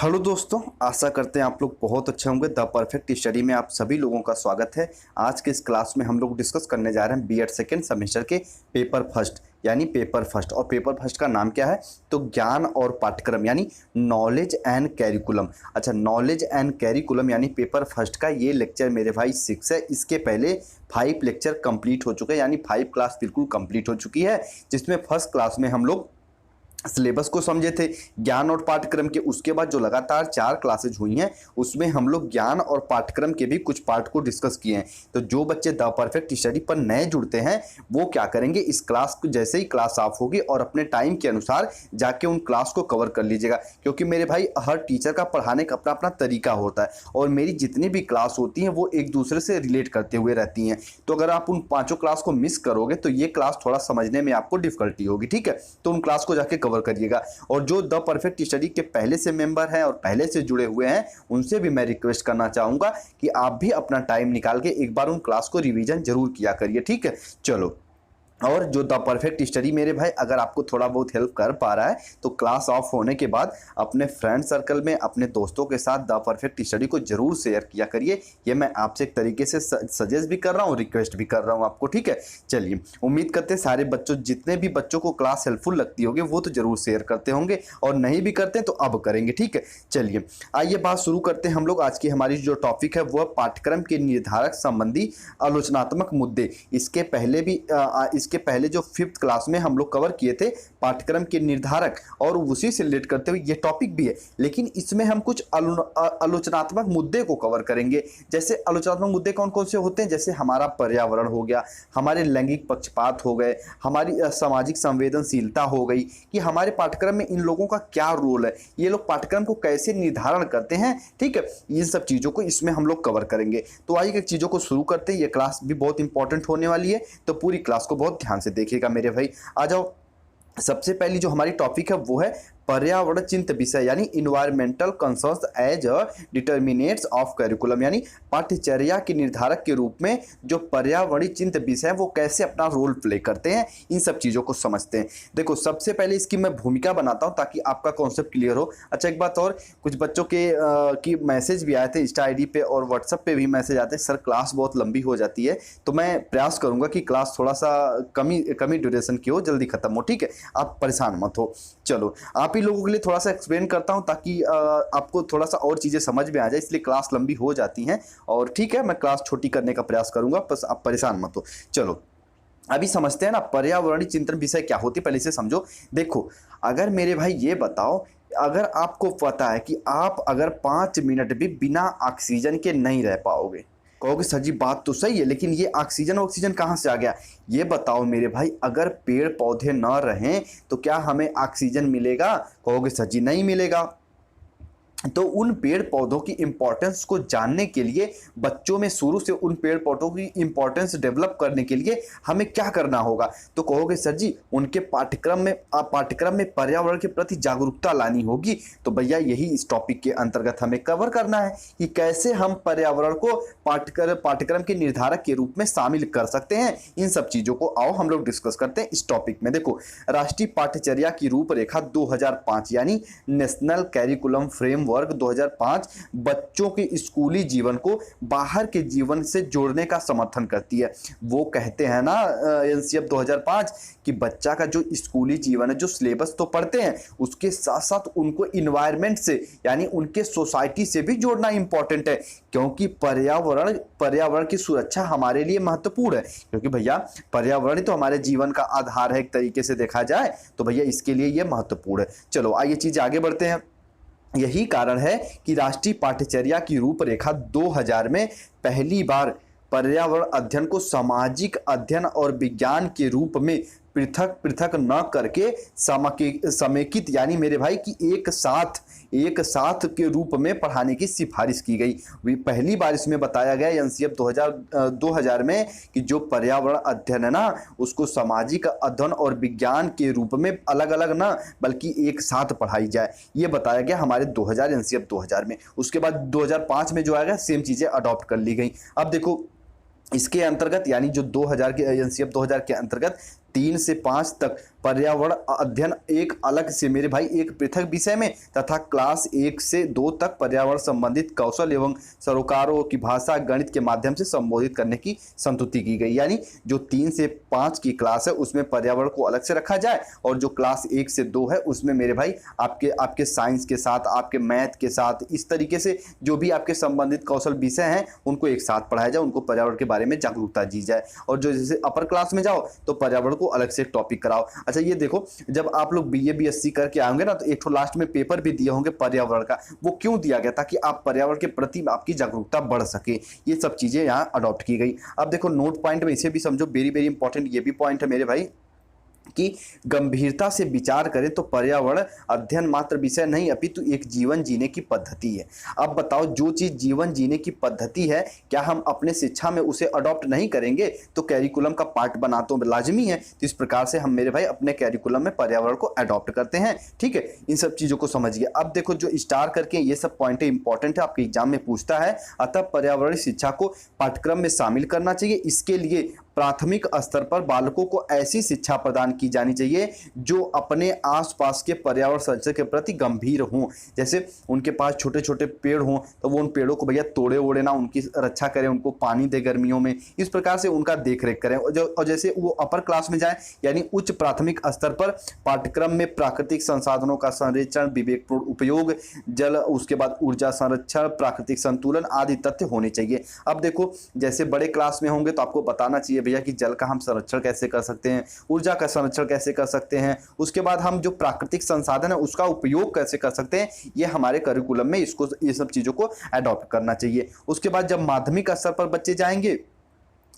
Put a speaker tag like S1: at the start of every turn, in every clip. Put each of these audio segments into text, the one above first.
S1: Hello दोस्तों, आशा करते हैं आप लोग बहुत अच्छे होंगे। द परफेक्ट स्टडी में आप सभी लोगों का स्वागत है। आज के इस क्लास में हम लोग डिस्कस करने जा रहे हैं बीएड सेकेंड सेमेस्टर के पेपर फर्स्ट यानी पेपर फर्स्ट। और पेपर फर्स्ट का नाम क्या है? तो ज्ञान और पाठ्यक्रम यानी नॉलेज एंड कैरिकुलम। अच्छा, नॉलेज एंड कैरिकुलम यानी पेपर फर्स्ट का ये लेक्चर मेरे भाई 6 है। इसके पहले 5 लेक्चर कंप्लीट हो चुके हैं, यानी 5 क्लास बिल्कुल कंप्लीट हो चुकी है, जिसमें फर्स्ट क्लास में हम लोग सिलेबस को समझे थे, ज्ञान और पाठ्यक्रम के। उसके बाद जो लगातार 4 क्लासेज हुई हैं उसमें हम लोग ज्ञान और पाठ्यक्रम के भी कुछ पार्ट को डिस्कस किए हैं। तो जो बच्चे द परफेक्ट स्टडी पर नए जुड़ते हैं वो क्या करेंगे, इस क्लास को जैसे ही क्लास ऑफ होगी और अपने टाइम के अनुसार जाके उन क्लास को कवर कर लीजिएगा, क्योंकि मेरे भाई हर टीचर का पढ़ाने का अपना अपना तरीका होता है और मेरी जितनी भी क्लास होती हैं वो एक दूसरे से रिलेट करते हुए रहती हैं। तो अगर आप उन 5 क्लास को मिस करोगे तो ये क्लास थोड़ा समझने में आपको डिफिकल्टी होगी, ठीक है। तो उन क्लास को जाके कवर करिएगा। और जो द परफेक्ट स्टडी के पहले से मेंबर हैं और पहले से जुड़े हुए हैं उनसे भी मैं रिक्वेस्ट करना चाहूंगा कि आप भी अपना टाइम निकाल के एक बार उन क्लास को रिवीजन जरूर किया करिए, ठीक है। चलो, और जो द परफेक्ट स्टडी मेरे भाई अगर आपको थोड़ा बहुत हेल्प कर पा रहा है तो क्लास ऑफ होने के बाद अपने फ्रेंड सर्कल में अपने दोस्तों के साथ द परफेक्ट स्टडी को जरूर शेयर किया करिए। ये मैं आपसे एक तरीके से सजेस्ट भी कर रहा हूँ, रिक्वेस्ट भी कर रहा हूँ आपको, ठीक है। चलिए, उम्मीद करते हैं सारे बच्चों, जितने भी बच्चों को क्लास हेल्पफुल लगती होगी वो तो जरूर शेयर करते होंगे, और नहीं भी करते तो अब करेंगे, ठीक है। चलिए, आइए बात शुरू करते हैं हम लोग। आज की हमारी जो टॉपिक है वह पाठ्यक्रम के निर्धारक संबंधी आलोचनात्मक मुद्दे। इसके पहले जो 5th क्लास में हम लोग कवर किए थे पाठ्यक्रम के निर्धारक, और उसी से रिलेट करते हुए ये टॉपिक भी है, लेकिन इसमें हम कुछ आलोचनात्मक मुद्दे को कवर करेंगे। जैसे आलोचनात्मक मुद्दे कौन कौन से होते हैं, जैसे हमारा पर्यावरण हो गया, हमारे लैंगिक पक्षपात हो गए, हमारी सामाजिक संवेदनशीलता हो गई, कि हमारे पाठ्यक्रम में इन लोगों का क्या रोल है, ये लोग पाठ्यक्रम को कैसे निर्धारण करते हैं, ठीक है। इन सब चीज़ों को इसमें हम लोग कवर करेंगे। तो आइए चीज़ों को शुरू करते हैं। ये क्लास भी बहुत इंपॉर्टेंट होने वाली है, तो पूरी क्लास को बहुत ध्यान से देखिएगा मेरे भाई। आ जाओ, सबसे पहली जो हमारी टॉपिक है वो है पर्यावरण चिंत विषय यानी environmental concerns as a determinants of curriculum, यानी पाठ्यचर्या के निर्धारक के रूप में जो पर्यावरणीय चिंत विषय है वो कैसे अपना रोल प्ले करते हैं, इन सब चीज़ों को समझते हैं। देखो, सबसे पहले इसकी मैं भूमिका बनाता हूं ताकि आपका कॉन्सेप्ट क्लियर हो। अच्छा, एक बात और, कुछ बच्चों के की मैसेज भी आए थे इंस्टा आईडी पे और व्हाट्सएप पे भी मैसेज आते हैं, सर क्लास बहुत लंबी हो जाती है। तो मैं प्रयास करूंगा कि क्लास थोड़ा सा कमी ड्यूरेशन की हो, जल्दी खत्म हो, ठीक है। आप परेशान मत हो। चलो, आप ही लोगों के लिए थोड़ा सा एक्सप्लेन करता हूं ताकि आपको थोड़ा सा और चीज़ें समझ में आ जाए, इसलिए क्लास लंबी हो जाती हैं। और ठीक है, मैं क्लास छोटी करने का प्रयास करूंगा, बस आप परेशान मत हो। चलो, अभी समझते हैं ना पर्यावरणीय चिंतन विषय क्या होती है, पहले से समझो। देखो, अगर मेरे भाई ये बताओ, अगर आपको पता है कि आप अगर 5 मिनट भी बिना ऑक्सीजन के नहीं रह पाओगे, कहोगे सर जी बात तो सही है, लेकिन ये ऑक्सीजन कहाँ से आ गया? ये बताओ मेरे भाई, अगर पेड़ पौधे ना रहें तो क्या हमें ऑक्सीजन मिलेगा? कहोगे सर जी नहीं मिलेगा। तो उन पेड़ पौधों की इंपॉर्टेंस को जानने के लिए, बच्चों में शुरू से उन पेड़ पौधों की इंपॉर्टेंस डेवलप करने के लिए हमें क्या करना होगा? तो कहोगे सर जी उनके पाठ्यक्रम में पर्यावरण के प्रति जागरूकता लानी होगी। तो भैया यही इस टॉपिक के अंतर्गत हमें कवर करना है कि कैसे हम पर्यावरण को पाठ्यक्रम के निर्धारक के रूप में शामिल कर सकते हैं। इन सब चीजों को आओ हम लोग डिस्कस करते हैं इस टॉपिक में। देखो, राष्ट्रीय पाठ्यचर्या की रूपरेखा 2005 यानी नेशनल कैरिकुलम फ्रेमवर्क 2005 बच्चों के स्कूली जीवन को बाहर के जीवन से जोड़ने का समर्थन करती है। वो कहते हैं ना एनसीएफ 2005 कि बच्चा का जो स्कूली जीवन है, जो सिलेबस तो पढ़ते हैं, उसके साथ साथ उनको इन्वायरमेंट से यानी उनके सोसाइटी से भी जोड़ना इंपॉर्टेंट है, क्योंकि पर्यावरण की सुरक्षा हमारे लिए महत्वपूर्ण है। क्योंकि भैया पर्यावरण तो हमारे जीवन का आधार है, एक तरीके से देखा जाए तो भैया इसके लिए ये महत्वपूर्ण है। चलो, आइए चीज आगे बढ़ते हैं। यही कारण है कि राष्ट्रीय पाठ्यचर्या की रूपरेखा 2000 में पहली बार पर्यावरण अध्ययन को सामाजिक अध्ययन और विज्ञान के रूप में पृथक पृथक न करके समेकित यानी मेरे भाई कि एक साथ के रूप में पढ़ाने की सिफारिश की गई। पहली बार इसमें बताया गया एनसीएफ 2000 में कि जो पर्यावरण अध्ययन है ना, उसको सामाजिक अध्ययन और विज्ञान के रूप में अलग अलग ना बल्कि एक साथ पढ़ाई जाए, ये बताया गया हमारे 2000 एनसीएफ 2000 में। उसके बाद 2005 में जो आएगा सेम चीज़ें अडॉप्ट कर ली गई। अब देखो, इसके अंतर्गत यानी जो 2000 के एनसीएफ 2000 के अंतर्गत 3 से 5 तक पर्यावरण अध्ययन एक अलग से मेरे भाई एक पृथक विषय में तथा क्लास 1 से 2 तक पर्यावरण संबंधित कौशल एवं सरोकारों की भाषा गणित के माध्यम से संबोधित करने की संतुति की गई। यानी जो 3 से 5 की क्लास है उसमें पर्यावरण को अलग से रखा जाए और जो क्लास 1 से 2 है उसमें मेरे भाई आपके साइंस के साथ, आपके मैथ के साथ, इस तरीके से जो भी आपके संबंधित कौशल विषय हैं उनको एक साथ पढ़ाया जाए, उनको पर्यावरण के बारे में जागरूकता दी जाए। और जो जैसे अपर क्लास में जाओ तो पर्यावरण को अलग से टॉपिक कराओ। अच्छा ये देखो, जब आप लोग बीए बीएससी करके आओगे ना तो एक तो लास्ट में पेपर भी दिए होंगे पर्यावरण का। वो क्यों दिया गया? ताकि आप पर्यावरण के प्रति आपकी जागरूकता बढ़ सके। ये सब चीजें यहाँ अडॉप्ट की गई। अब देखो नोट पॉइंट में इसे भी समझो, वेरी वेरी इंपॉर्टेंट ये भी पॉइंट है मेरे भाई कि गंभीरता से विचार करें तो पर्यावरण अध्ययन मात्र विषय नहीं अपितु एक जीवन जीने की पद्धति है। अब बताओ, जो चीज जीवन जीने की पद्धति है क्या हम अपने शिक्षा में उसे अडॉप्ट नहीं करेंगे तो कैरिकुलम का पार्ट बना तो लाजमी है। तो इस प्रकार से हम मेरे भाई अपने कैरिकुलम में पर्यावरण को अडॉप्ट करते हैं। ठीक है, इन सब चीजों को समझिए। अब देखो जो स्टार करके ये सब पॉइंट इंपॉर्टेंट है, आपके एग्जाम में पूछता है। अतः पर्यावरणीय शिक्षा को पाठ्यक्रम में शामिल करना चाहिए। इसके लिए प्राथमिक स्तर पर बालकों को ऐसी शिक्षा प्रदान की जानी चाहिए जो अपने आसपास के पर्यावरण संरक्षण के प्रति गंभीर हों। जैसे उनके पास छोटे छोटे पेड़ हों तो वो उन पेड़ों को भैया तोड़े ओड़े ना, उनकी रक्षा करें, उनको पानी दे गर्मियों में, इस प्रकार से उनका देख रेख करें। और जैसे वो अपर क्लास में जाए यानी उच्च प्राथमिक स्तर पर पाठ्यक्रम में प्राकृतिक संसाधनों का संरक्षण, विवेकपूर्ण उपयोग, जल, उसके बाद ऊर्जा संरक्षण, प्राकृतिक संतुलन आदि तथ्य होने चाहिए। अब देखो जैसे बड़े क्लास में होंगे तो आपको बताना चाहिए भैया कि जल का हम संरक्षण कैसे कर सकते हैं, ऊर्जा का संरक्षण कैसे कर सकते हैं, उसके बाद हम जो प्राकृतिक संसाधन है उसका उपयोग कैसे कर सकते हैं। ये हमारे करिकुलम में इसको, ये सब चीजों को अडॉप्ट करना चाहिए। उसके बाद जब माध्यमिक स्तर पर बच्चे जाएंगे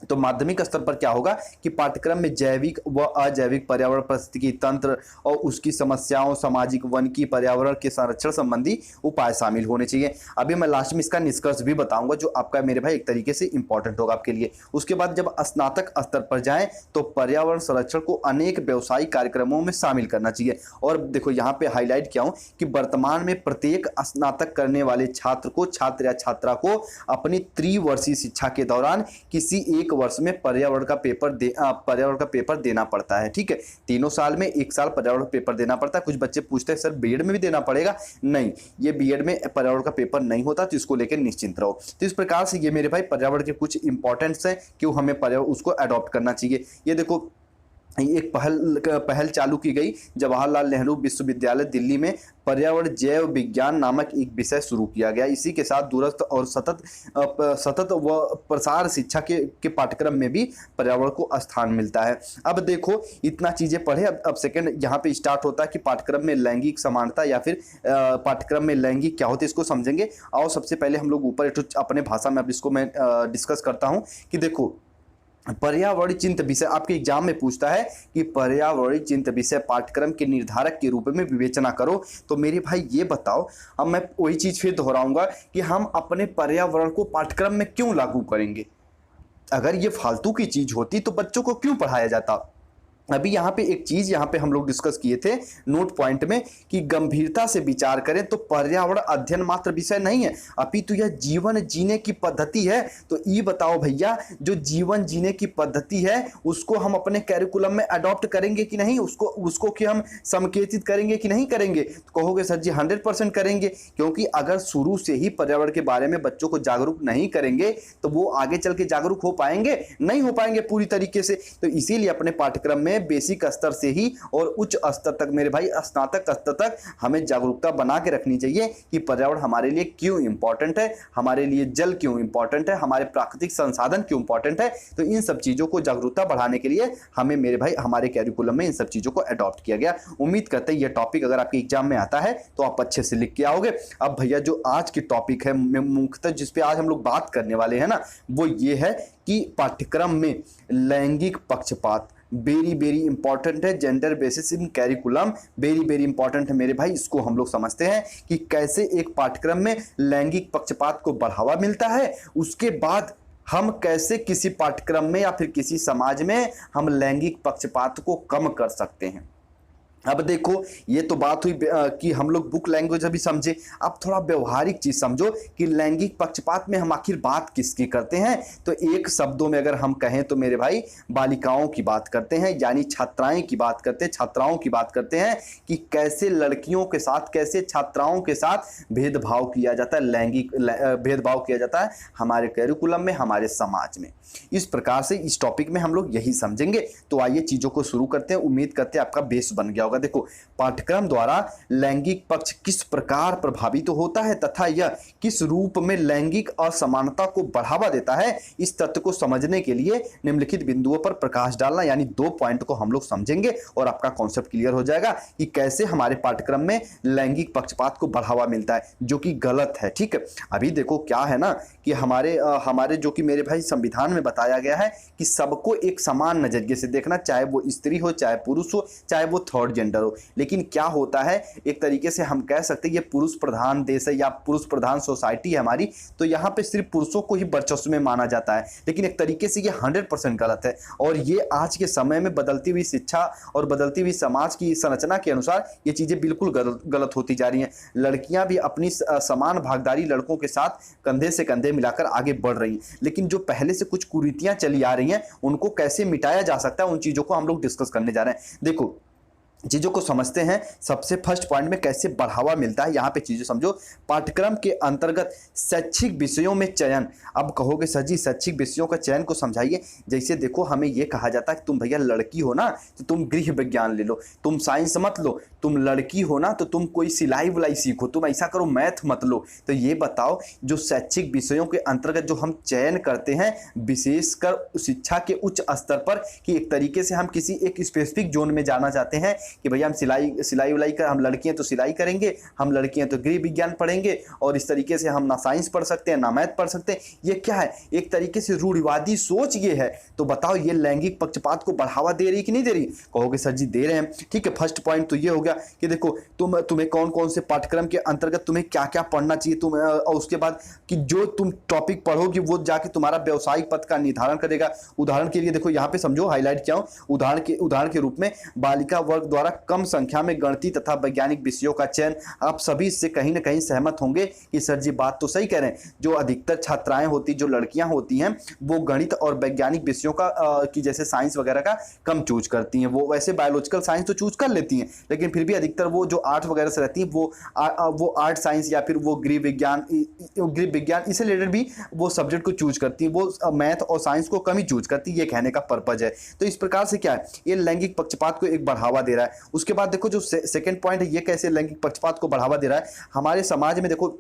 S1: तो माध्यमिक स्तर पर क्या होगा कि पाठ्यक्रम में जैविक व अजैविक पर्यावरण पारिस्थितिकी तंत्र और उसकी समस्याओं, सामाजिक वन की पर्यावरण के संरक्षण संबंधी उपाय शामिल होने चाहिए। अभी मैं लास्ट में इसका निष्कर्ष भी बताऊंगा जो आपका मेरे भाई एक तरीके से इंपॉर्टेंट होगा आपके लिए। उसके बाद जब स्नातक स्तर पर जाएं तो पर्यावरण संरक्षण को अनेक व्यवसायिक कार्यक्रमों में शामिल करना चाहिए। और देखो यहाँ पे हाईलाइट किया हूं कि वर्तमान में प्रत्येक स्नातक करने वाले छात्र को, छात्र या छात्रा को अपनी त्रिवर्षीय शिक्षा के दौरान किसी एक वर्ष में पर्यावरण का पेपर देना पड़ता है। ठीक है, तीनों साल में एक साल पर्यावरण पेपर देना पड़ता है। कुछ बच्चे पूछते हैं सर बीएड में भी देना पड़ेगा? नहीं, ये बीएड में पर्यावरण का पेपर नहीं होता, तो इसको लेकर निश्चिंत रहो। तो इस प्रकार से ये मेरे भाई पर्यावरण के कुछ इंपॉर्टेंट्स हैं क्यों हमें पर्यावरण उसको अडॉप्ट करना चाहिए। ये देखो एक पहल चालू की गई जवाहरलाल नेहरू विश्वविद्यालय दिल्ली में पर्यावरण जैव विज्ञान नामक एक विषय शुरू किया गया। इसी के साथ दूरस्थ और सतत व प्रसार शिक्षा के पाठ्यक्रम में भी पर्यावरण को स्थान मिलता है। अब देखो इतना चीजें पढ़े, अब सेकंड यहाँ पे स्टार्ट होता है कि पाठ्यक्रम में लैंगिक समानता या फिर पाठ्यक्रम में लैंगिक क्या होते हैं इसको समझेंगे। और सबसे पहले हम लोग ऊपर अपने भाषा में अब इसको मैं डिस्कस करता हूँ कि देखो पर्यावरणीय चिंतन विषय आपके एग्जाम में पूछता है कि पर्यावरणीय चिंतन विषय पाठ्यक्रम के निर्धारक के रूप में विवेचना करो। तो मेरे भाई ये बताओ, अब मैं वही चीज फिर दोहराऊंगा कि हम अपने पर्यावरण को पाठ्यक्रम में क्यों लागू करेंगे। अगर ये फालतू की चीज होती तो बच्चों को क्यों पढ़ाया जाता। अभी यहाँ पे एक चीज यहाँ पे हम लोग डिस्कस किए थे नोट पॉइंट में कि गंभीरता से विचार करें तो पर्यावरण अध्ययन मात्र विषय नहीं है अपितु यह जीवन जीने की पद्धति है। तो ये बताओ भैया, जो जीवन जीने की पद्धति है उसको हम अपने कैरिकुलम में अडॉप्ट करेंगे कि नहीं, उसको कि हम संकेतित करेंगे कि नहीं करेंगे। तो कहोगे सर जी 100% करेंगे, क्योंकि अगर शुरू से ही पर्यावरण के बारे में बच्चों को जागरूक नहीं करेंगे तो वो आगे चल के जागरूक हो पाएंगे? नहीं हो पाएंगे पूरी तरीके से। तो इसीलिए अपने पाठ्यक्रम में बेसिक स्तर से ही और उच्च स्तर तक मेरे भाई स्नातक स्तर तक हमें जागरूकता बना के रखनी चाहिए कि पर्यावरण हमारे लिए क्यों इंपॉर्टेंट है, हमारे लिए जल क्यों इंपॉर्टेंट है, हमारे प्राकृतिक संसाधन क्यों इंपॉर्टेंट है। तो इन सब चीजों को जागरूकता बढ़ाने के लिए हमें मेरे भाई हमारे कैरिकुलम में इन सब चीजों को अडॉप्ट किया गया। उम्मीद करते हैं यह टॉपिक अगर आपके एग्जाम में आता है तो आप अच्छे से लिख के आओगे। अब भैया जो आज की टॉपिक है मुख्यतः जिस पे आज हम लोग बात करने वाले हैं ना, वो ये है कि पाठ्यक्रम में लैंगिक पक्षपात वेरी वेरी इंपॉर्टेंट है। जेंडर बेसिस इन कैरिकुलम वेरी वेरी इंपॉर्टेंट है मेरे भाई। इसको हम लोग समझते हैं कि कैसे एक पाठ्यक्रम में लैंगिक पक्षपात को बढ़ावा मिलता है, उसके बाद हम कैसे किसी पाठ्यक्रम में या फिर किसी समाज में हम लैंगिक पक्षपात को कम कर सकते हैं। अब देखो, ये तो बात हुई कि हम लोग बुक लैंग्वेज अभी समझे। अब थोड़ा व्यवहारिक चीज समझो कि लैंगिक पक्षपात में हम आखिर बात किसकी करते हैं। तो एक शब्दों में अगर हम कहें तो मेरे भाई बालिकाओं की बात करते हैं, यानी छात्राएं की बात करते हैं, छात्राओं की बात करते हैं कि कैसे लड़कियों के साथ, कैसे छात्राओं के साथ भेदभाव किया जाता है, लैंगिक भेदभाव किया जाता है हमारे कैरिकुलम में, हमारे समाज में। इस प्रकार से इस टॉपिक में हम लोग यही समझेंगे। तो आइए चीजों को शुरू करते हैं, उम्मीद करते हैं आपका बेस बन गया होगा। देखो, पाठ्यक्रम द्वारा लैंगिक पक्ष किस प्रकार प्रभावित होता है तथा यह किस रूप में लैंगिक असमानता को बढ़ावा देता है, इस तथ्य को समझने के लिए निम्नलिखित बिंदुओं पर प्रकाश डालना, यानी 2 पॉइंट को हम लोग समझेंगे और आपका कॉन्सेप्ट क्लियर हो जाएगा कि कैसे हमारे पाठ्यक्रम में लैंगिक पक्षपात को बढ़ावा मिलता है, जो कि गलत है। ठीक है, अभी देखो क्या है ना कि हमारे जो कि मेरे भाई संविधान में बताया गया है कि सबको एक समान नजरिए से देखना, चाहे वो स्त्री हो, चाहे पुरुष हो, चाहे वो थर्ड जेंडर हो। लेकिन क्या होता है, एक तरीके से हम कह सकते हैं ये पुरुष प्रधान देश है या पुरुष प्रधान सोसाइटी है हमारी, तो यहाँ पे सिर्फ पुरुषों को ही वर्चस्व में माना जाता है। लेकिन एक तरीके से ये 100% गलत है और ये आज के समय में बदलती हुई शिक्षा और बदलती हुई समाज की संरचना के अनुसार ये चीजें बिल्कुल गलत होती जा रही हैं। लड़कियां भी अपनी समान भागीदारी लड़कों के साथ कंधे से कंधे मिलाकर आगे बढ़ रही हैं। लेकिन जो पहले से कुछ कुरीतियां चली आ रही हैं उनको कैसे मिटाया जा सकता है, उन चीजों को हम लोग डिस्कस करने जा रहे हैं। देखो, चीज़ों को समझते हैं। सबसे फर्स्ट पॉइंट में कैसे बढ़ावा मिलता है, यहाँ पे चीज़ें समझो। पाठ्यक्रम के अंतर्गत शैक्षिक विषयों में चयन। अब कहोगे सर जी शैक्षिक विषयों का चयन को समझाइए। जैसे देखो, हमें ये कहा जाता है कि तुम भैया लड़की हो ना तो तुम गृह विज्ञान ले लो, तुम साइंस मत लो, तुम लड़की हो ना तो तुम कोई सिलाई बुलाई सीखो, तुम ऐसा करो मैथ मत लो। तो ये बताओ, जो शैक्षिक विषयों के अंतर्गत जो हम चयन करते हैं विशेषकर शिक्षा के उच्च स्तर पर, कि एक तरीके से हम किसी एक स्पेसिफिक जोन में जाना चाहते हैं कि भैया हम सिलाई उलाई कर, हम लड़कियां तो सिलाई करेंगे, हम लड़कियां तो गृह विज्ञान पढ़ेंगे, और इस तरीके से हम ना साइंस पढ़ सकते हैं ना मैथ पढ़ सकते हैं। ये क्या है, एक तरीके से रूढ़िवादी सोच ये है। तो बताओ ये लैंगिक पक्षपात को बढ़ावा दे रही कि नहीं दे रही? कहोगे सर जी दे रहे हैं। ठीक है, फर्स्ट पॉइंट तो ये हो गया कि देखो तुम्हें कौन कौन से पाठ्यक्रम के अंतर्गत तुम्हें क्या क्या पढ़ना चाहिए, और उसके बाद कि जो तुम टॉपिक पढ़ोगी वो जाके तुम्हारा व्यवसायिक पथ का निर्धारण करेगा। उदाहरण के लिए देखो यहाँ पे समझो, हाईलाइट किया हूं, उदाहरण के रूप में बालिका वर्ग द्वारा कम संख्या में गणितीय तथा वैज्ञानिक विषयों का चयन। आप सभी इससे कहीं ना कहीं सहमत होंगे कि सर जी बात तो सही कह रहे हैं। जो अधिकतर छात्राएं होती, जो लड़कियां होती हैं, वो गणित और वैज्ञानिक विषयों का कि जैसे साइंस वगैरह का कम चूज करती हैं। वो वैसे बायोलॉजिकल साइंस तो चूज कर लेती हैं, लेकिन फिर भी अधिकतर वो जो आर्ट वगैरह से रहती है वो आर्ट साइंस या फिर वो गृह विज्ञान इससे रिलेटेड भी वो सब्जेक्ट को चूज करती है। वो मैथ और साइंस को कम ही चूज करती है, ये कहने का पर्पज है। तो इस प्रकार से क्या है, ये लैंगिक पक्षपात को एक बढ़ावा दे रहा है। उसके बाद देखो जो सेकंड पॉइंट है, ये कैसे लैंगिक पक्षपात को बढ़ावा दे रहा है हमारे समाज में। देखो,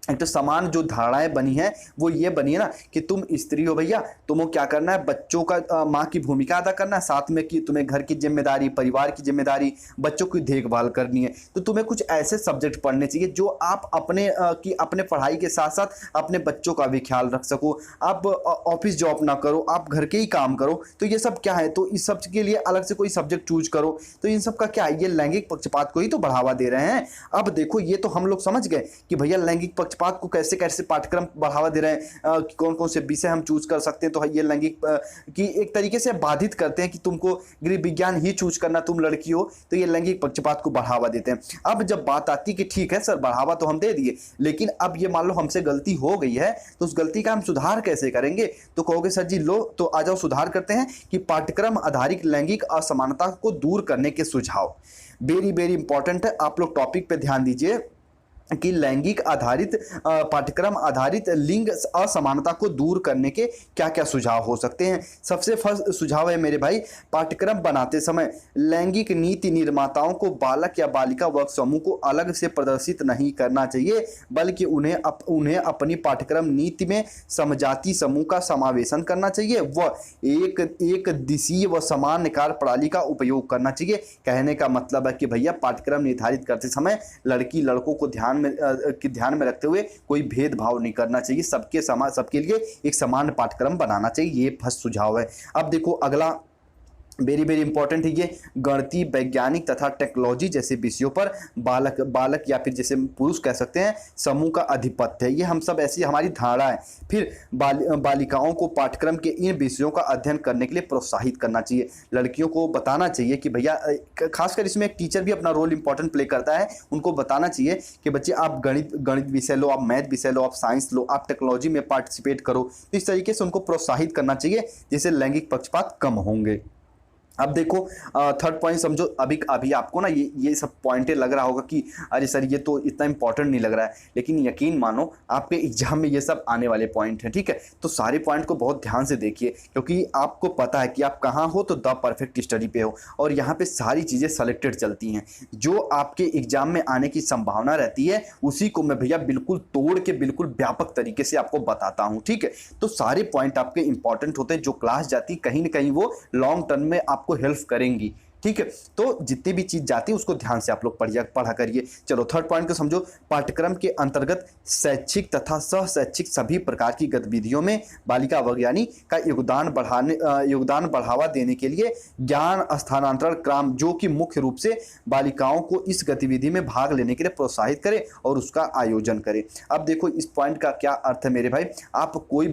S1: एक तो समान जो धारणाएं बनी है वो ये बनी है ना कि तुम स्त्री हो भैया, तुम्हें क्या करना है, बच्चों का माँ की भूमिका अदा करना है, साथ में कि तुम्हें घर की जिम्मेदारी, परिवार की जिम्मेदारी, बच्चों की देखभाल करनी है। तो तुम्हें कुछ ऐसे सब्जेक्ट पढ़ने चाहिए जो आप अपने पढ़ाई के साथ साथ अपने बच्चों का भी ख्याल रख सको। आप ऑफिस जॉब ना करो, आप घर के ही काम करो। तो ये सब क्या है, तो इस सब के लिए अलग से कोई सब्जेक्ट चूज करो। तो इन सब का क्या है, ये लैंगिक पक्षपात को ही तो बढ़ावा दे रहे हैं। अब देखो, ये तो हम लोग समझ गए कि भैया लैंगिक पक्षपात को कैसे कैसे पाठ्यक्रम बढ़ावा दे रहे हैं, कौन कौन से विषय हम चूज कर सकते हैं। तो ये लैंगिक की एक तरीके से बाधित करते हैं कि तुमको गृह विज्ञान ही चूज करना, तुम लड़की हो। तो ये लैंगिक पक्षपात को बढ़ावा देते हैं। अब जब बात आती है कि ठीक है सर बढ़ावा तो हम दे दिए, लेकिन अब ये मान लो हमसे गलती हो गई है, तो उस गलती का हम सुधार कैसे करेंगे? तो कहोगे सर जी लो तो आ जाओ सुधार करते हैं कि पाठ्यक्रम आधारित लैंगिक असमानता को दूर करने के सुझाव। वेरी वेरी इंपॉर्टेंट है, आप लोग टॉपिक पे ध्यान दीजिए कि लैंगिक आधारित पाठ्यक्रम आधारित लिंग असमानता को दूर करने के क्या क्या सुझाव हो सकते हैं। सबसे फर्स्ट सुझाव है मेरे भाई, पाठ्यक्रम बनाते समय लैंगिक नीति निर्माताओं को बालक या बालिका वर्ग समूह को अलग से प्रदर्शित नहीं करना चाहिए, बल्कि उन्हें अपनी पाठ्यक्रम नीति में समजाति समूह का समावेशन करना चाहिए व एक दिशीय व समान कार्य प्रणाली का उपयोग करना चाहिए। कहने का मतलब है कि भैया पाठ्यक्रम निर्धारित करते समय लड़की लड़कों को ध्यान में रखते हुए कोई भेदभाव नहीं करना चाहिए। सबके लिए एक समान पाठ्यक्रम बनाना चाहिए। ये फर्स्ट सुझाव है। अब देखो वेरी वेरी इंपॉर्टेंट है ये। गणितीय, वैज्ञानिक तथा टेक्नोलॉजी जैसे विषयों पर बालक या फिर जैसे पुरुष कह सकते हैं समूह का अधिपत्य है। ये हम सब ऐसी हमारी धारणा है। फिर बालिकाओं को पाठ्यक्रम के इन विषयों का अध्ययन करने के लिए प्रोत्साहित करना चाहिए। लड़कियों को बताना चाहिए कि भैया, खासकर इसमें एक टीचर भी अपना रोल इंपॉर्टेंट प्ले करता है। उनको बताना चाहिए कि बच्चे आप गणित विषय लो, आप मैथ विषय लो, आप साइंस लो, आप टेक्नोलॉजी में पार्टिसिपेट करो। तो इस तरीके से उनको प्रोत्साहित करना चाहिए, जिससे लैंगिक पक्षपात कम होंगे। अब देखो थर्ड पॉइंट समझो। अभी आपको ना ये सब पॉइंटें लग रहा होगा कि अरे सर ये तो इतना इंपॉर्टेंट नहीं लग रहा है, लेकिन यकीन मानो आपके एग्जाम में ये सब आने वाले पॉइंट हैं। ठीक है, तो सारे पॉइंट को बहुत ध्यान से देखिए, क्योंकि आपको पता है कि आप कहाँ हो, तो द परफेक्ट स्टडी पे हो, और यहाँ पे सारी चीज़ें सेलेक्टेड चलती हैं। जो आपके एग्जाम में आने की संभावना रहती है उसी को मैं भैया बिल्कुल तोड़ के बिल्कुल व्यापक तरीके से आपको बताता हूँ। ठीक है, तो सारे पॉइंट आपके इंपॉर्टेंट होते हैं। जो क्लास जाती कहीं ना कहीं वो लॉन्ग टर्म में आपको हेल्प करेंगी। ठीक है, तो जितनी भी चीज जाती है उसको ध्यान से आप लोग पढ़ा करिए। चलो थर्ड पॉइंट को समझो। पाठ्यक्रम के अंतर्गत शैक्षिक तथा सह शैक्षिक सभी प्रकार की गतिविधियों में बालिका वैज्ञानी का योगदान बढ़ावा देने के लिए ज्ञान स्थानांतरण क्रम, जो कि मुख्य रूप से बालिकाओं को इस गतिविधि में भाग लेने के लिए प्रोत्साहित करे और उसका आयोजन करे। अब देखो इस पॉइंट का क्या अर्थ है मेरे भाई। आप कोई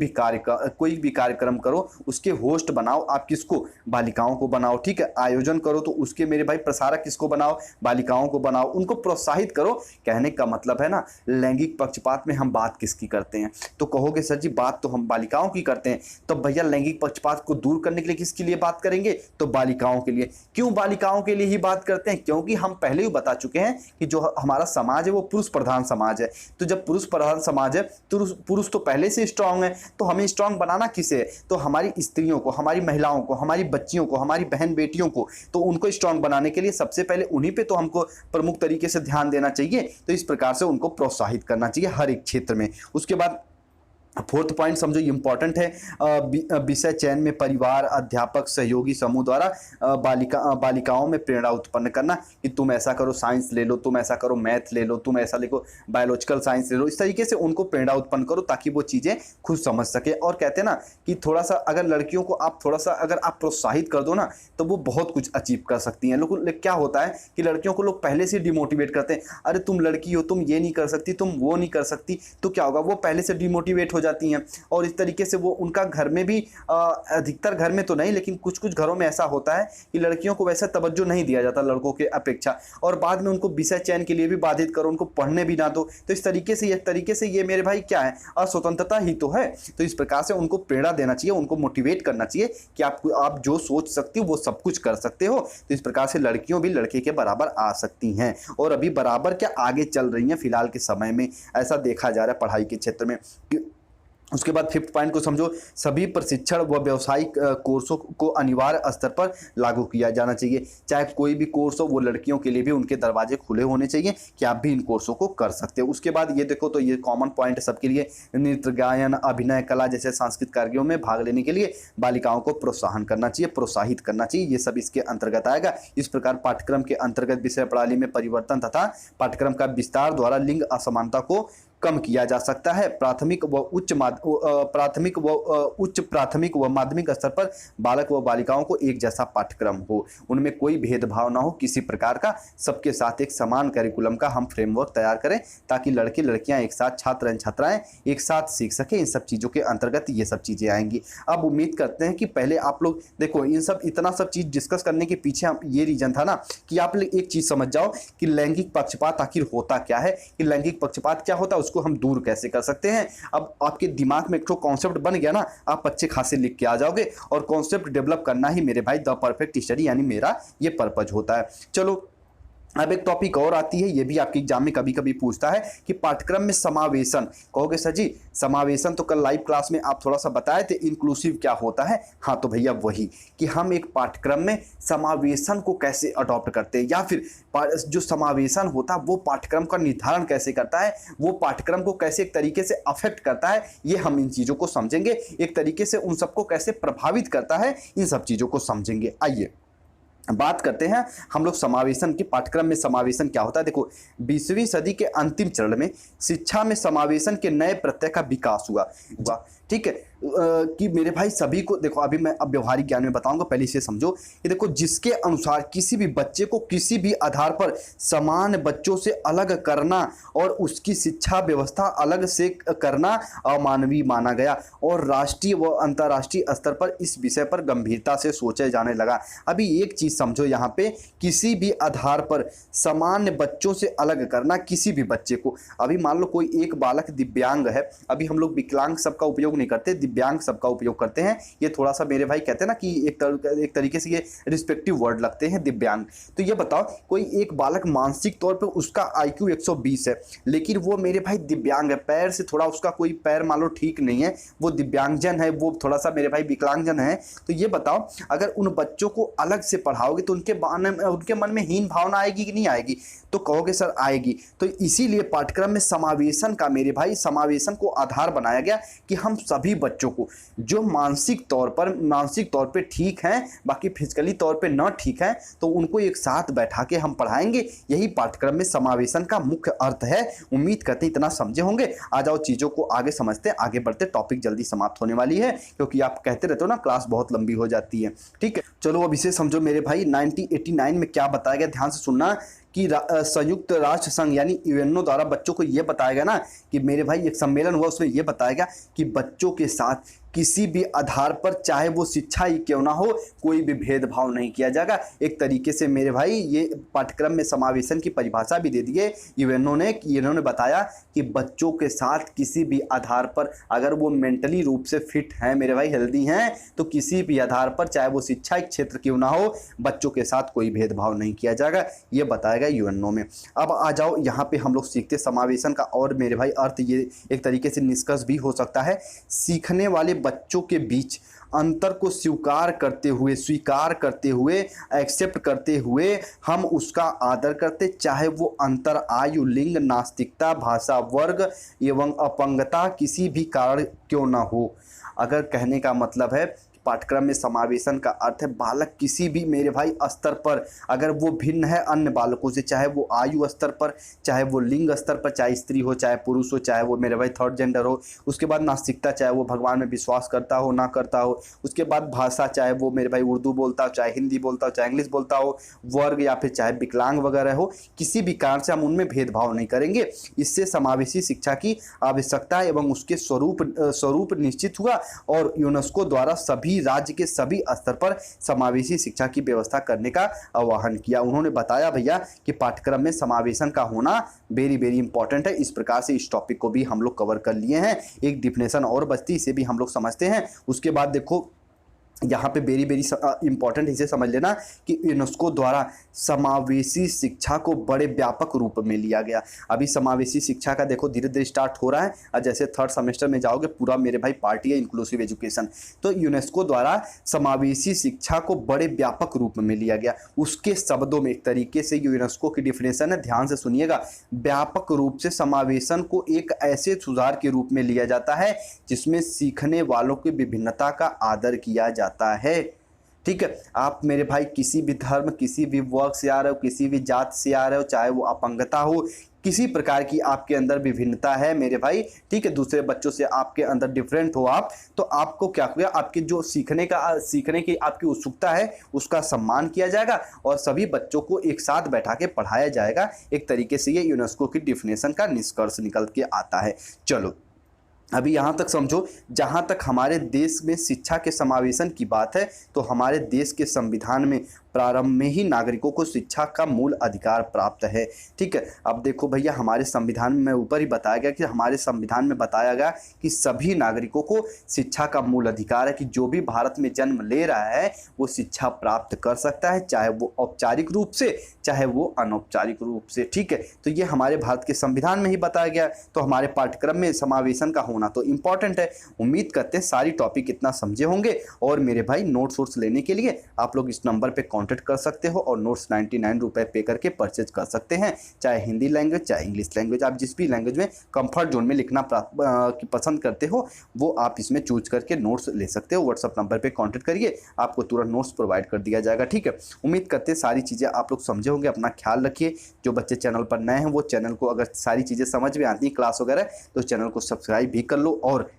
S1: भी कार्यक्रम करो, उसके होस्ट बनाओ आप किसको, बालिकाओं को बनाओ। ठीक है, आयोजन करो तो उसके मेरे भाई प्रसारक किसको बनाओ, बालिकाओं को बनाओ, उनको प्रोत्साहित करो। कहने का मतलब है ना, लैंगिक पक्षपात में हम बात किसकी करते हैं, तो कहोगे सर जी बात तो हम बालिकाओं की करते हैं, तो भैया लैंगिक पक्षपात को दूर करने के लिए किसके लिए बात करेंगे, तो बालिकाओं के लिए। क्यों बालिकाओं के लिए ही बात करते हैं, क्योंकि हम पहले ही बता चुके हैं कि जो हमारा समाज है वो पुरुष प्रधान समाज है। तो जब पुरुष प्रधान समाज है तो पुरुष तो पहले से स्ट्रांग है, तो हमें स्ट्रांग बनाना किसे है, तो हमारी स्त्रियों को, हमारी महिलाओं को, हमारी बच्चियों को, हमारी बहन बेटियों को, तो उनको स्ट्रांग बनाने के लिए सबसे पहले उन्हीं पे तो हमको प्रमुख तरीके से ध्यान देना चाहिए। तो इस प्रकार से उनको प्रोत्साहित करना चाहिए हर एक क्षेत्र में। उसके बाद फोर्थ पॉइंट समझो इंपॉर्टेंट है। विषय चयन में परिवार, अध्यापक, सहयोगी समूह द्वारा बालिकाओं में प्रेरणा उत्पन्न करना कि तुम ऐसा करो, साइंस ले लो, तुम ऐसा करो, मैथ ले लो, तुम ऐसा लिखो, बायोलॉजिकल साइंस ले लो। इस तरीके से उनको प्रेरणा उत्पन्न करो ताकि वो चीज़ें खुद समझ सके। और कहते हैं ना कि थोड़ा सा अगर लड़कियों को आप थोड़ा सा अगर आप प्रोत्साहित कर दो ना, तो वो बहुत कुछ अचीव कर सकती हैं। लोग क्या होता है कि लड़कियों को लोग पहले से डिमोटिवेट करते हैं, अरे तुम लड़की हो, तुम ये नहीं कर सकती, तुम वो नहीं कर सकती, तो क्या होगा, वो पहले से डिमोटिवेट हो जाती हैं। और इस तरीके से वो उनका घर में भी अधिकतर घर में तो नहीं, लेकिन कुछ कुछ घरों में ऐसा होता है कि लड़कियों को वैसा तवज्जो नहीं दिया जाता लड़कों के अपेक्षा, और बाद में उनको विषय चयन के लिए भी बाधित करो, उनको पढ़ने भी ना दो। तो इस तरीके से ये मेरे भाई क्या है, अस्वतंत्रता ही तो है। तो इस प्रकार से उनको प्रेरणा देना चाहिए, उनको मोटिवेट करना चाहिए कि आप जो सोच सकती हो वो सब कुछ कर सकते हो। तो इस प्रकार से लड़कियों भी लड़के के बराबर आ सकती हैं, और अभी बराबर क्या आगे चल रही हैं फिलहाल के समय में, ऐसा देखा जा रहा है पढ़ाई के क्षेत्र में। उसके बाद फिफ्थ पॉइंट को समझो। सभी प्रशिक्षण व व्यावसायिक कोर्सों को अनिवार्य स्तर पर लागू किया जाना चाहिए। चाहे कोई भी कोर्स हो, वो लड़कियों के लिए भी उनके दरवाजे खुले होने चाहिए कि आप भी इन कोर्सों को कर सकते हो। उसके बाद ये देखो, तो ये कॉमन पॉइंट है सबके लिए, नृत्य, गायन, अभिनय, कला जैसे सांस्कृतिक कार्यों में भाग लेने के लिए बालिकाओं को प्रोत्साहन करना चाहिए, प्रोत्साहित करना चाहिए। ये सब इसके अंतर्गत आएगा। इस प्रकार पाठ्यक्रम के अंतर्गत विषय प्रणाली में परिवर्तन तथा पाठ्यक्रम का विस्तार द्वारा लिंग असमानता को कम किया जा सकता है। प्राथमिक व उच्च माध्यमिक स्तर पर बालक व बालिकाओं को एक जैसा पाठ्यक्रम हो, उनमें कोई भेदभाव ना हो किसी प्रकार का, सबके साथ एक समान करिकुलम का हम फ्रेमवर्क तैयार करें ताकि लड़के लड़कियां एक साथ, छात्र एवं छात्राएं एक साथ सीख सके। इन सब चीज़ों के अंतर्गत ये सब चीज़ें आएंगी। अब उम्मीद करते हैं कि पहले आप लोग देखो, इन सब इतना सब चीज़ डिस्कस करने के पीछे ये रीजन था ना कि आप एक चीज़ समझ जाओ कि लैंगिक पक्षपात आखिर होता क्या है, कि लैंगिक पक्षपात क्या होता है, उसको हम दूर कैसे कर सकते हैं। अब आपके दिमाग में एक तो कॉन्सेप्ट बन गया ना, आप अच्छे खासे लिख के आ जाओगे। और कॉन्सेप्ट डेवलप करना ही मेरे भाई द परफेक्ट स्टडी यानी मेरा ये पर्पज होता है। चलो अब एक टॉपिक और आती है, ये भी आपके एग्जाम में कभी कभी पूछता है कि पाठ्यक्रम में समावेशन। कहोगे सर जी समावेशन तो कल लाइव क्लास में आप थोड़ा सा बताए थे, इंक्लूसिव क्या होता है। हाँ तो भैया वही कि हम एक पाठ्यक्रम में समावेशन को कैसे अडॉप्ट करते हैं, या फिर जो समावेशन होता है वो पाठ्यक्रम का निर्धारण कैसे करता है, वो पाठ्यक्रम को कैसे एक तरीके से अफेक्ट करता है, ये हम इन चीज़ों को समझेंगे। एक तरीके से उन सबको कैसे प्रभावित करता है, इन सब चीज़ों को समझेंगे। आइए बात करते हैं हम लोग समावेशन के। पाठ्यक्रम में समावेशन क्या होता है। देखो 20वीं सदी के अंतिम चरण में शिक्षा में समावेशन के नए प्रत्यय का विकास हुआ। ठीक है। कि मेरे भाई सभी को देखो, अभी मैं अब व्यवहारिक ज्ञान में बताऊंगा, पहले इसे समझो कि देखो जिसके अनुसार किसी भी बच्चे को किसी भी आधार पर समान बच्चों से अलग करना और उसकी शिक्षा व्यवस्था अलग से करना अमानवीय माना गया और राष्ट्रीय व अंतर्राष्ट्रीय स्तर पर इस विषय पर गंभीरता से सोचा जाने लगा। अभी एक चीज समझो, यहाँ पे किसी भी आधार पर सामान्य बच्चों से अलग करना किसी भी बच्चे को, अभी मान लो कोई एक बालक दिव्यांग है, अभी हम लोग विकलांग शब्द का उपयोग नहीं करते, दिव्यांग शब्द का उपयोग करते हैं। ये थोड़ा सा मेरे भाई कहते हैं ना कि एक तरीके से ये रिस्पेक्टिव वर्ड लगते हैं दिव्यांग। तो ये बताओ कोई एक बालक मानसिक तौर पे उसका IQ 120 है, लेकिन वो मेरे भाई दिव्यांग है, पैर से थोड़ा उसका कोई पैर मान लो ठीक नहीं है, वो दिव्यांगजन है, वो थोड़ा सा मेरे भाई विकलांगजन है। तो ये बताओ अगर उन बच्चों को अलग से पढ़ाओगे तो उनके मन में हीन भावना आएगी कि नहीं आएगी? तो कहोगे सर आएगी। तो इसीलिए पाठ्यक्रम में समावेशन का मेरे भाई, समावेशन को आधार बनाया गया कि हम सभी बच्चों को जो मानसिक तौर पे ठीक हैं, बाकी फिजिकली तौर पे न ठीक हैं, तो उनको एक साथ बैठा के हम पढ़ाएंगे। यही पाठ्यक्रम में समावेशन का मुख्य अर्थ है। उम्मीद करते इतना समझे होंगे। आ जाओ चीजों को आगे समझते, आगे बढ़ते, टॉपिक जल्दी समाप्त होने वाली है क्योंकि आप कहते रहते हो ना क्लास बहुत लंबी हो जाती है। ठीक है, चलो अब इसे समझो मेरे भाई। 1989 में क्या बताया गया, ध्यान से सुनना, कि संयुक्त राष्ट्र संघ यानी यूएनओ द्वारा बच्चों को यह बताया गया ना कि मेरे भाई एक सम्मेलन हुआ, उसमें यह बताया गया कि बच्चों के साथ किसी भी आधार पर, चाहे वो शिक्षा ही क्यों ना हो, कोई भी भेदभाव नहीं किया जाएगा। एक तरीके से मेरे भाई ये पाठ्यक्रम में समावेशन की परिभाषा भी दे दी है यूएनओ ने। इन्होंने बताया कि बच्चों के साथ किसी भी आधार पर अगर वो मेंटली रूप से फिट हैं मेरे भाई, हेल्दी हैं, तो किसी भी आधार पर चाहे वो शिक्षा क्षेत्र क्यों ना हो, बच्चों के साथ कोई भेदभाव नहीं किया जाएगा, ये बताया गया यूएनओ में। अब आ जाओ यहाँ पे हम लोग सीखते समावेशन का और मेरे भाई अर्थ। ये एक तरीके से निष्कर्ष भी हो सकता है, सीखने वाले बच्चों के बीच अंतर को स्वीकार करते हुए एक्सेप्ट करते हुए हम उसका आदर करते, चाहे वो अंतर आयु, लिंग, नास्तिकता, भाषा, वर्ग एवं अपंगता किसी भी कारण क्यों ना हो। अगर कहने का मतलब है पाठ्यक्रम में समावेशन का अर्थ है बालक किसी भी मेरे भाई स्तर पर अगर वो भिन्न है अन्य बालकों से, चाहे वो आयु स्तर पर, चाहे वो लिंग स्तर पर, चाहे स्त्री हो चाहे पुरुष हो, चाहे वो मेरे भाई थर्ड जेंडर हो, उसके बाद नास्तिकता, चाहे वो भगवान में विश्वास करता हो ना करता हो, उसके बाद भाषा, चाहे वो मेरे भाई उर्दू बोलता हो, चाहे हिंदी बोलता हो, चाहे इंग्लिश बोलता हो, वर्ग या फिर चाहे विकलांग वगैरह हो, किसी भी कारण से हम उनमें भेदभाव नहीं करेंगे। इससे समावेशी शिक्षा की आवश्यकता एवं उसके स्वरूप निश्चित हुआ और यूनेस्को द्वारा सभी राज्य के सभी स्तर पर समावेशी शिक्षा की व्यवस्था करने का आह्वान किया। उन्होंने बताया भैया कि पाठ्यक्रम में समावेशन का होना वेरी वेरी इंपॉर्टेंट है। इस प्रकार से इस टॉपिक को भी हम लोग कवर कर लिए हैं। एक डिफिनेशन और बचती, इसे भी हम लोग समझते हैं। उसके बाद देखो यहाँ पे वेरी वेरी इंपॉर्टेंट इसे समझ लेना कि यूनेस्को द्वारा समावेशी शिक्षा को बड़े व्यापक रूप में लिया गया। अभी समावेशी शिक्षा का देखो धीरे धीरे स्टार्ट हो रहा है और जैसे थर्ड सेमेस्टर में जाओगे पूरा मेरे भाई पार्टी है इंक्लूसिव एजुकेशन। तो यूनेस्को द्वारा समावेशी शिक्षा को बड़े व्यापक रूप में लिया गया। उसके शब्दों में एक तरीके से यूनेस्को की डिफिनेशन है, ध्यान से सुनिएगा, व्यापक रूप से समावेशन को एक ऐसे सुधार के रूप में लिया जाता है जिसमें सीखने वालों की विभिन्नता का आदर किया जाता है। ठीक है, आप मेरे भाई किसी भी धर्म, किसी भी वर्ग से आ रहे हो, किसी भी जात से आ रहे हो, चाहे वो अपंगता हो, किसी प्रकार की आपके अंदर विभिन्नता है मेरे भाई, ठीक है, दूसरे बच्चों से आपके अंदर डिफरेंट हो आप, तो आपको क्या होगा, आपके जो सीखने की आपकी उत्सुकता है उसका सम्मान किया जाएगा और सभी बच्चों को एक साथ बैठा के पढ़ाया जाएगा। एक तरीके से ये यूनेस्को की डिफिनेशन का निष्कर्ष निकल के आता है। चलो अभी यहाँ तक समझो, जहाँ तक हमारे देश में शिक्षा के समावेशन की बात है तो हमारे देश के संविधान में प्रारंभ में ही नागरिकों को शिक्षा का मूल अधिकार प्राप्त है। ठीक है, अब देखो भैया हमारे संविधान में ऊपर ही बताया गया कि हमारे संविधान में बताया गया कि सभी नागरिकों को शिक्षा का मूल अधिकार है कि जो भी भारत में जन्म ले रहा है वो शिक्षा प्राप्त कर सकता है, चाहे वो औपचारिक रूप से चाहे वो अनौपचारिक रूप से। ठीक है, तो ये हमारे भारत के संविधान में ही बताया गया। तो हमारे पाठ्यक्रम में समावेशन का होना तो इम्पॉर्टेंट है। उम्मीद करते हैं सारी टॉपिक इतना समझे होंगे और मेरे भाई नोट्स वोट्स लेने के लिए आप लोग इस नंबर पे कांटेक्ट कर सकते हो और नोट्स 99 रुपए पे करके परचेज कर सकते हैं, चाहे हिंदी लैंग्वेज चाहे इंग्लिश लैंग्वेज, आप जिस भी लैंग्वेज में कंफर्ट जोन में लिखना पसंद करते हो वो आप इसमें चूज करके नोट्स ले सकते हो। व्हाट्सअप नंबर पे कांटेक्ट करिए, आपको तुरंत नोट्स प्रोवाइड कर दिया जाएगा। ठीक है, उम्मीद करते हैं सारी चीज़ें आप लोग समझे होंगे। अपना ख्याल रखिए। जो बच्चे चैनल पर नए हैं वो चैनल को, अगर सारी चीज़ें समझ में आती हैं क्लास वगैरह, तो चैनल को सब्सक्राइब भी कर लो और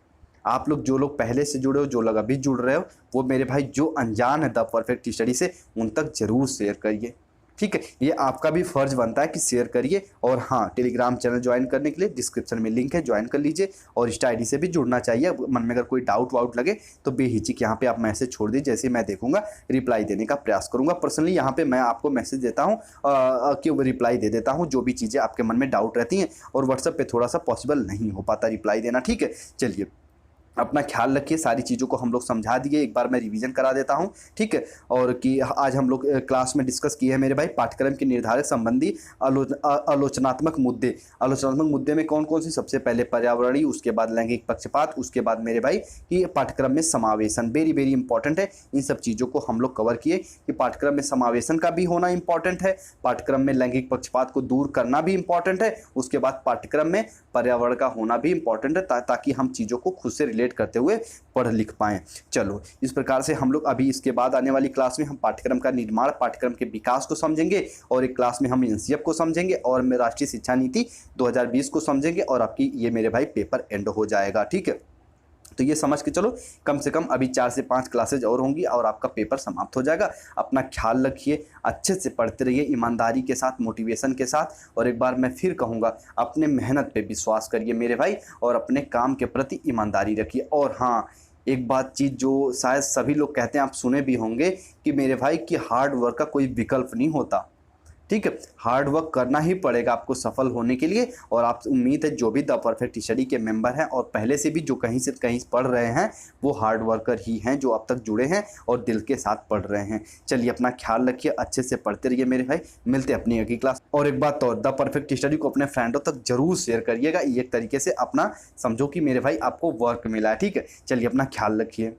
S1: आप लोग जो लोग पहले से जुड़े हो, जो लोग अभी जुड़ रहे हो, वो मेरे भाई जो अनजान है द परफेक्ट स्टडी से, उन तक जरूर शेयर करिए। ठीक है, ये आपका भी फर्ज बनता है कि शेयर करिए। और हाँ, टेलीग्राम चैनल ज्वाइन करने के लिए डिस्क्रिप्शन में लिंक है, ज्वाइन कर लीजिए। और इंस्टा आईडी से भी जुड़ना चाहिए। मन में अगर कोई डाउट वाउट लगे तो बेहिचक यहाँ पे आप मैसेज छोड़ दीजिए, जैसे मैं देखूंगा रिप्लाई देने का प्रयास करूंगा। पर्सनली यहाँ पे मैं आपको मैसेज देता हूँ कि रिप्लाई दे देता हूँ जो भी चीज़ें आपके मन में डाउट रहती हैं। और व्हाट्सएप पे थोड़ा सा पॉसिबल नहीं हो पाता रिप्लाई देना। ठीक है, चलिए अपना ख्याल रखिए। सारी चीज़ों को हम लोग समझा दिए, एक बार मैं रिवीजन करा देता हूं। ठीक है, और कि आज हम लोग क्लास में डिस्कस किए हैं मेरे भाई पाठ्यक्रम के निर्धारण संबंधी आलोचनात्मक मुद्दे। आलोचनात्मक मुद्दे में कौन कौन सी? सबसे पहले पर्यावरणीय, उसके बाद लैंगिक पक्षपात, उसके बाद मेरे भाई कि पाठ्यक्रम में समावेशन वेरी वेरी इंपॉर्टेंट है। इन सब चीज़ों को हम लोग कवर किए कि पाठ्यक्रम में समावेशन का भी होना इंपॉर्टेंट है, पाठ्यक्रम में लैंगिक पक्षपात को दूर करना भी इंपॉर्टेंट है, उसके बाद पाठ्यक्रम में पर्यावरण का होना भी इंपॉर्टेंट है, ताकि हम चीज़ों को खुद से करते हुए पढ़ लिख पाएं। चलो, इस प्रकार से हम लोग अभी इसके बाद आने वाली क्लास में हम पाठ्यक्रम का निर्माण, पाठ्यक्रम के विकास को समझेंगे, और एक क्लास में हम एनसीएफ को समझेंगे, और मैं राष्ट्रीय शिक्षा नीति 2020 को समझेंगे, और आपकी ये मेरे भाई पेपर एंड हो जाएगा। ठीक है, तो ये समझ के चलो, कम से कम अभी 4 से 5 क्लासेज और होंगी और आपका पेपर समाप्त हो जाएगा। अपना ख्याल रखिए, अच्छे से पढ़ते रहिए, ईमानदारी के साथ, मोटिवेशन के साथ। और एक बार मैं फिर कहूँगा, अपने मेहनत पे विश्वास करिए मेरे भाई, और अपने काम के प्रति ईमानदारी रखिए। और हाँ, एक बात चीज़ जो शायद सभी लोग कहते हैं, आप सुने भी होंगे कि मेरे भाई कि हार्ड वर्क का कोई विकल्प नहीं होता। ठीक है, हार्ड वर्क करना ही पड़ेगा आपको सफल होने के लिए। और आप, उम्मीद है जो भी द परफेक्ट स्टडी के मेंबर हैं और पहले से भी जो कहीं से कहीं पढ़ रहे हैं, वो हार्ड वर्कर ही हैं जो अब तक जुड़े हैं और दिल के साथ पढ़ रहे हैं। चलिए, अपना ख्याल रखिए, अच्छे से पढ़ते रहिए मेरे भाई। मिलते हैं अपनी अगली क्लास। और एक बात और, द परफेक्ट स्टडी को अपने फ्रेंडों तक जरूर शेयर करिएगा। ये एक तरीके से अपना समझो कि मेरे भाई आपको वर्क मिला है। ठीक है, चलिए अपना ख्याल रखिए।